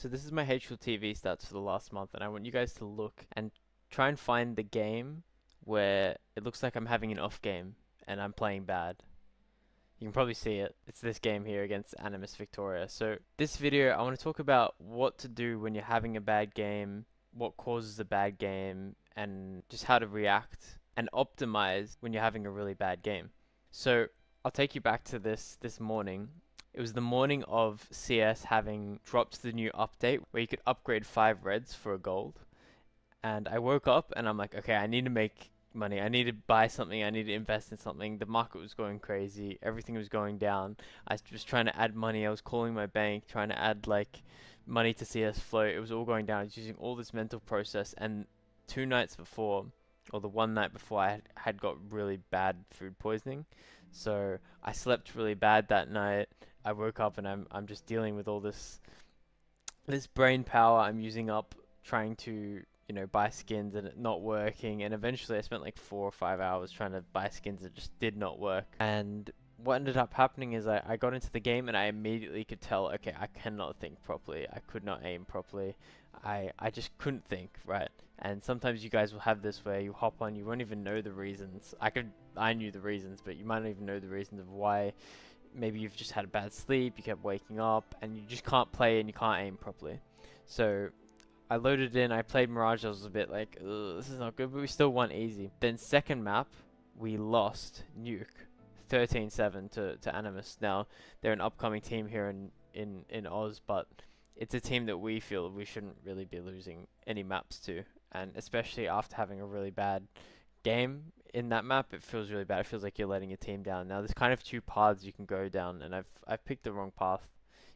So this is my HLTV stats for the last month, and I want you guys to look and try and find the game where it looks like I'm having an off game and I'm playing bad. You can probably see it. It's this game here against Animus Victoria. So this video, I want to talk about what to do when you're having a bad game, what causes a bad game, and just how to react and optimize when you're having a really bad game. So I'll take you back to this morning. It was the morning of CS having dropped the new update where you could upgrade 5 reds for a gold. And I woke up and I'm like, okay, I need to make money. I need to buy something. I need to invest in something. The market was going crazy. Everything was going down. I was trying to add money. I was calling my bank, trying to add like money to CS float. It was all going down. I was using all this mental process. And 2 nights before, or the one night before, I had got really bad food poisoning. So I slept really bad that night. I woke up and I'm just dealing with all this brain power I'm using up trying to buy skins and it not working, and eventually I spent like 4 or 5 hours trying to buy skins that just did not work. And what ended up happening is I got into the game and I immediately could tell, okay, I cannot think properly, I could not aim properly, I just couldn't think, right? And sometimes you guys will have this where you hop on, you won't even know the reasons. I knew the reasons, but you might not even know the reasons of why. Maybe you've just had a bad sleep, you kept waking up, and you just can't play and you can't aim properly. So I loaded in, I played Mirage, I was a bit like, ugh, this is not good, but we still won easy. Then second map, we lost Nuke 13-7 to Animus. Now, they're an upcoming team here in Oz, but it's a team that we feel we shouldn't really be losing any maps to. And especially after having a really bad game in that map, it feels really bad. It feels like you're letting your team down. Now, there's kind of 2 paths you can go down, and I've picked the wrong path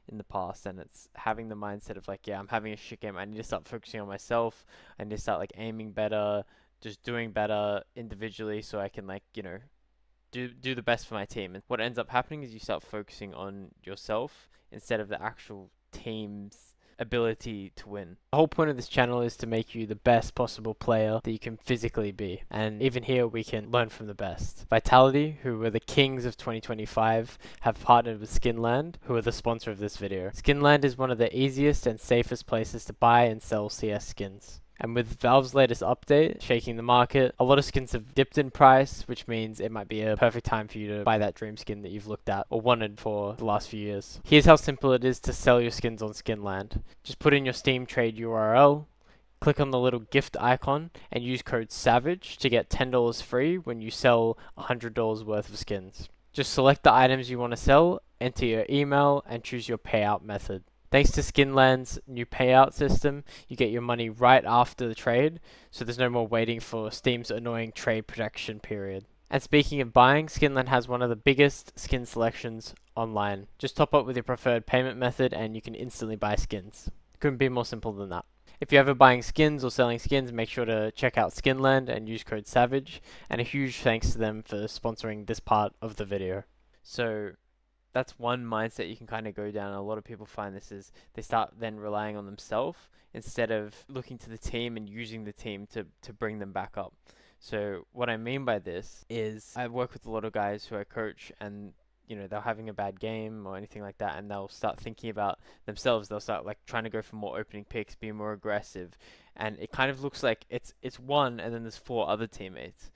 in the past, and it's having the mindset of like, yeah, I'm having a shit game, I need to start focusing on myself, I need to start like aiming better, just doing better individually so I can like, do the best for my team. And what ends up happening is you start focusing on yourself instead of the actual team's ability to win. The whole point of this channel is to make you the best possible player that you can physically be, and even here we can learn from the best. Vitality, who were the kings of 2025, have partnered with Skinland, who are the sponsor of this video. Skinland is one of the easiest and safest places to buy and sell CS skins. And with Valve's latest update, shaking the market, a lot of skins have dipped in price, which means it might be a perfect time for you to buy that dream skin that you've looked at or wanted for the last few years. Here's how simple it is to sell your skins on Skinland. Just put in your Steam trade URL, click on the little gift icon, and use code SAVAGE to get $10 free when you sell $100 worth of skins. Just select the items you want to sell, enter your email, and choose your payout method. Thanks to Skinland's new payout system, you get your money right after the trade, so there's no more waiting for Steam's annoying trade protection period. And speaking of buying, Skinland has one of the biggest skin selections online. Just top up with your preferred payment method and you can instantly buy skins. Couldn't be more simple than that. If you're ever buying skins or selling skins, make sure to check out Skinland and use code SAVAGE, and a huge thanks to them for sponsoring this part of the video. So that's one mindset you can kind of go down. A lot of people find this is they start then relying on themselves instead of looking to the team and using the team to bring them back up. So what I mean by this is I work with a lot of guys who I coach, and they're having a bad game or anything like that, and they'll start thinking about themselves. They'll start like trying to go for more opening picks, be more aggressive, and it kind of looks like it's one and then there's 4 other teammates,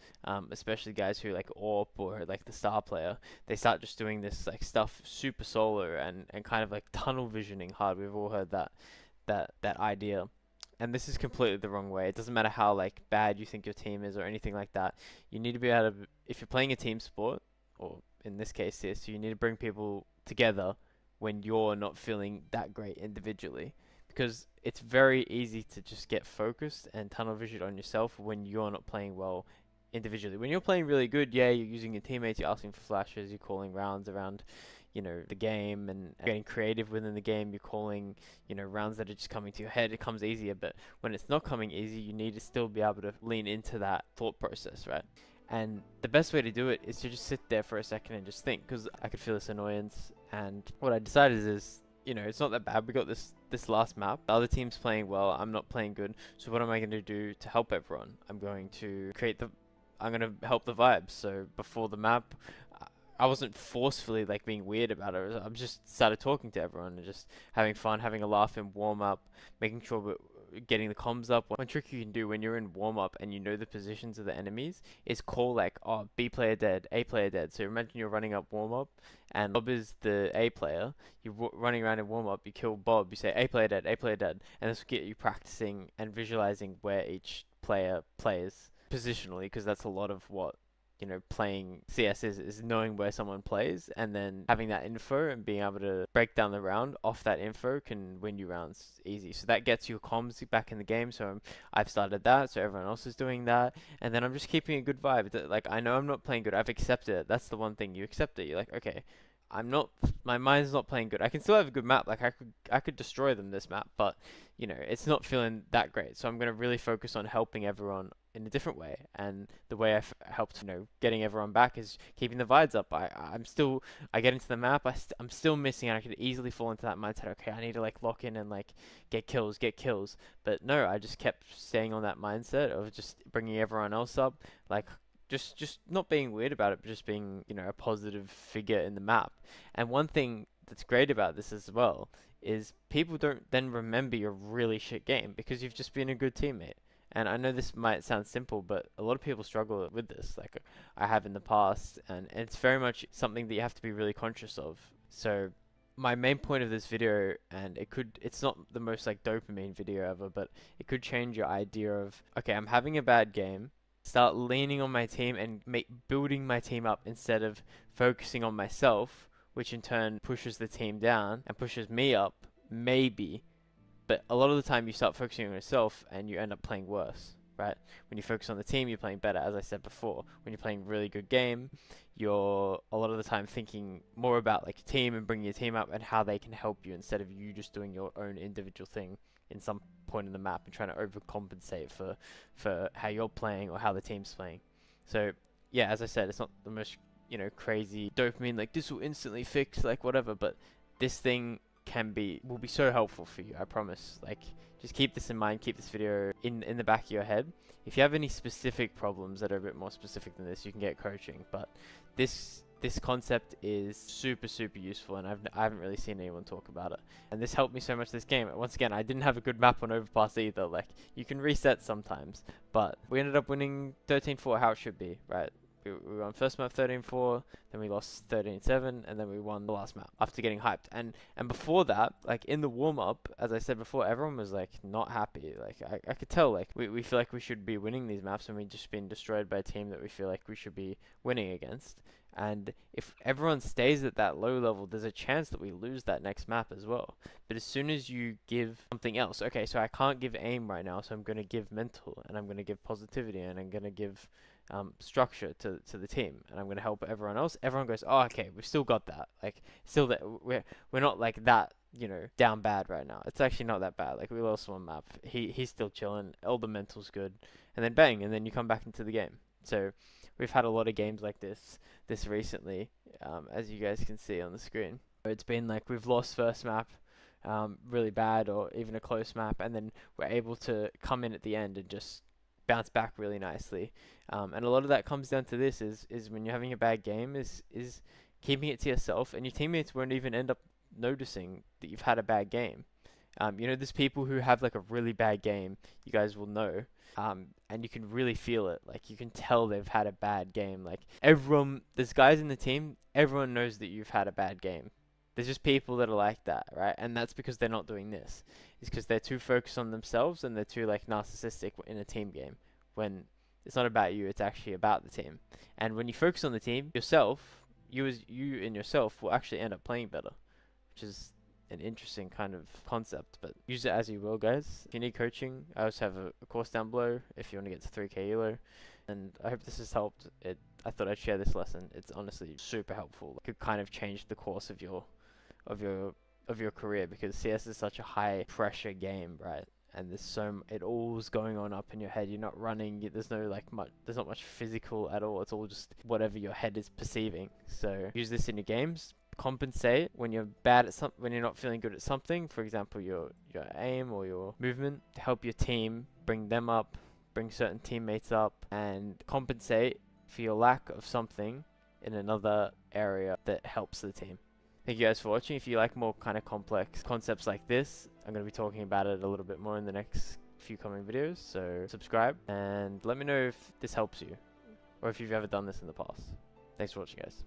especially guys who like AWP or like the star player. They start just doing this like stuff super solo and kind of like tunnel visioning hard. We've all heard that idea. And this is completely the wrong way. It doesn't matter how like bad you think your team is or anything like that. You need to be able to, if you're playing a team sport, or in this case CS2, you need to bring people together when you're not feeling that great individually. Because it's very easy to just get focused and tunnel vision on yourself when you're not playing well individually. When you're playing really good, yeah, you're using your teammates, you're asking for flashes, you're calling rounds around the game and getting creative within the game. You're calling rounds that are just coming to your head. It comes easier. But when it's not coming easy, you need to still be able to lean into that thought process, right? And the best way to do it is to just sit there for a second and just think, because I could feel this annoyance. And what I decided is it's not that bad. We got this last map. The other team's playing well. I'm not playing good. So what am I going to do to help everyone? I'm going to help the vibes. So before the map, I wasn't forcefully like being weird about it. I'm just started talking to everyone and just having fun, having a laugh in warm up, making sure we're getting the comms up. One trick you can do when you're in warm up and you know the positions of the enemies is call like, oh, B player dead, A player dead. So imagine you're running up warm up and Bob is the A player. You're running around in warm up, you kill Bob, you say A player dead, A player dead, and this will get you practicing and visualizing where each player plays positionally, because that's a lot of what playing CS is knowing where someone plays, and then having that info and being able to break down the round off that info can win you rounds easy. So that gets your comms back in the game. So I've started that, so everyone else is doing that, and then I'm just keeping a good vibe. Like, I know I'm not playing good. I've accepted it. That's the one thing. You accept it. You're like, okay, my mind's not playing good. I can still have a good map. Like, I could destroy them this map, but it's not feeling that great. So I'm going to really focus on helping everyone in a different way. And the way I've helped, getting everyone back is keeping the vibes up. I get into the map, I'm still missing, and I could easily fall into that mindset. Okay, I need to like lock in and like get kills. But no, I just kept staying on that mindset of just bringing everyone else up. Like, just not being weird about it, but just being, a positive figure in the map. And one thing that's great about this as well is people don't then remember your really shit game because you've just been a good teammate. And I know this might sound simple, but a lot of people struggle with this, like I have in the past, and it's very much something that you have to be really conscious of. So my main point of this video, and it's not the most like dopamine video ever, but it could change your idea of, okay, I'm having a bad game, start leaning on my team and building my team up instead of focusing on myself, which in turn pushes the team down and pushes me up, maybe. But a lot of the time you start focusing on yourself and you end up playing worse, right? When you focus on the team, you're playing better, as I said before. When you're playing a really good game, you're a lot of the time thinking more about like your team and bringing your team up and how they can help you, instead of you just doing your own individual thing in some point in the map and trying to overcompensate for how you're playing or how the team's playing. So yeah, as I said, it's not the most crazy dopamine, like this will instantly fix like whatever, but this thing will be so helpful for you, I promise. Like, just keep this in mind, keep this video in the back of your head. If you have any specific problems that are a bit more specific than this, you can get coaching, but this concept is super useful, and I haven't really seen anyone talk about it, and this helped me so much this game. Once again, I didn't have a good map on Overpass either. Like, you can reset sometimes, but we ended up winning 13-4 how it should be, right? We won first map 13-4, then we lost 13-7, and then we won the last map after getting hyped. And before that, like in the warm-up, as I said before, everyone was like not happy. Like, I could tell, like we feel like we should be winning these maps, and we've just been destroyed by a team that we feel like we should be winning against. And if everyone stays at that low level, there's a chance that we lose that next map as well. But as soon as you give something else, okay, so I can't give aim right now, so I'm going to give mental, and I'm going to give positivity, and I'm going to give structure to the team, and I'm going to help everyone else. Everyone goes, oh, okay, we've still got that. Like, still that we're not like that, down bad right now. It's actually not that bad. Like, we lost one map. He's still chilling. All the mental's good, and then bang, and then you come back into the game. So we've had a lot of games like this recently, as you guys can see on the screen. It's been like we've lost first map really bad, or even a close map, and then we're able to come in at the end and just bounce back really nicely. And a lot of that comes down to this, is when you're having a bad game, is keeping it to yourself, and your teammates won't even end up noticing that you've had a bad game. There's people who have like a really bad game, you guys will know, and you can really feel it. Like, you can tell they've had a bad game. Like, there's guys in the team, everyone knows that you've had a bad game. There's just people that are like that, right? And that's because they're not doing this. It's because they're too focused on themselves, and they're too like narcissistic in a team game, when it's not about you, it's actually about the team. And when you focus on the team, you and yourself will actually end up playing better, which is an interesting kind of concept, but use it as you will, guys. If you need coaching, I also have a course down below if you want to get to 3k elo. And I hope this has helped. I thought I'd share this lesson. It's honestly super helpful. It could kind of change the course of your career, because CS is such a high pressure game, right? And it all's going on up in your head. You're not running. There's not much physical at all. It's all just whatever your head is perceiving. So use this in your games. Compensate when you're bad at when you're not feeling good at something. For example, your aim or your movement. Help your team, bring them up, bring certain teammates up, and compensate for your lack of something in another area that helps the team. Thank you guys for watching. If you like more kind of complex concepts like this, I'm going to be talking about it a little bit more in the next few coming videos. So subscribe and let me know if this helps you or if you've ever done this in the past. Thanks for watching, guys.